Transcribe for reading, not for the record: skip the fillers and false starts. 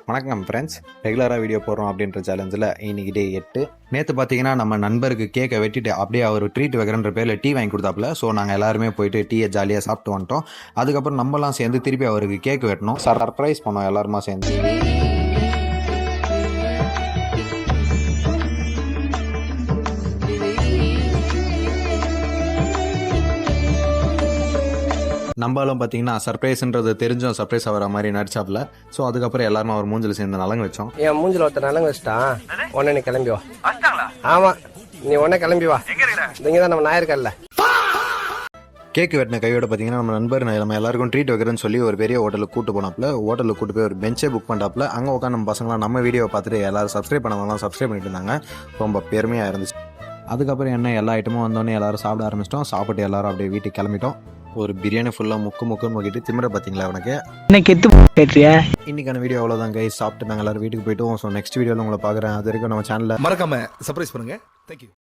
வணக்கம் ஃப்ரெண்ட்ஸ், ரெகுலராக வீடியோ போடுறோம் அப்படின்ற சேலஞ்சில் இன்றைக்கி டே 8. நேற்று பார்த்தீங்கன்னா நம்ம நண்பருக்கு கேக்கை வெட்டிட்டு அப்படியே அவர் ட்ரீட் வைக்கிறன்ற பேரில் டீ வாங்கி கொடுத்தாப்புல. ஸோ நாங்கள் எல்லாருமே போயிட்டு டீயை ஜாலியாக சாப்பிட்டு வந்துட்டோம். அதுக்கப்புறம் நம்மலாம் சேர்ந்து திருப்பி அவருக்கு கேக் வெட்டணும், சர்ப்ரைஸ் பண்ணோம் எல்லாருமா சேர்ந்து. நம்மளும் பார்த்தீங்கன்னா சர்ப்ரைஸ்ன்றது தெரிஞ்சும் சர்ப்ரைஸ் ஆகிற மாதிரி நடிச்சாப்புல. ஸோ அதுக்கப்புறம் எல்லாரும் அவர் மூஞ்சில் சேர்ந்து நலங்கு வச்சோம். என் மூஞ்சில் ஒருத்தர் நலங்கு வச்சுட்டான். உடனே நீ கிளம்பி வா. ஆமா, நீ உடனே கிளம்பி வா. இங்கே தான் நம்ம நாயிருக்கல்ல. கேக் வெட்டின கையோட பார்த்தீங்கன்னா நம்ம நண்பர் நம்ம எல்லாருக்கும் ட்ரீட் வைக்கிறேன்னு சொல்லி ஒரு பெரிய ஹோட்டலுக்கு கூட்டு போனாப்புல. ஹோட்டலுக்கு கூட்டு போய் ஒரு பெஞ்சே புக் பண்ணாப்புல. அங்கே உட்காந்து நம்ம பசங்களாம் நம்ம வீடியோ பார்த்துட்டு எல்லாரும் சப்ஸ்கிரைப் பண்ணவங்களாம் சப்ஸ்கிரைப் பண்ணிட்டு இருந்தாங்க. ரொம்ப பெருமையாக இருந்துச்சு. அதுக்கப்புறம் என்ன எல்லா ஐட்டமும் வந்தோடனே எல்லாரும் சாப்பிட ஆரம்பிச்சிட்டோம். சாப்பிட்டு எல்லாரும் அப்படியே வீட்டுக்கு கிளம்பிட்டோம். ஒரு பிரியாணி ஃபுல்லாக முக்குன்னு முக்கிட்டு திமிர பார்த்தீங்களா உனக்கு இன்னைக்கான வீடியோ அவ்வளோதான் கைஸ். சாப்பிட்டு நாங்கள் எல்லாரும் வீட்டுக்கு போயிட்டோம். ஸோ நெக்ஸ்ட் வீடியோவில் உங்களை பார்க்குறேன். அது வரைக்கும் நம்ம சேனலில் மறக்காம சர்ப்ரைஸ் பண்ணுங்க. தேங்க்யூ.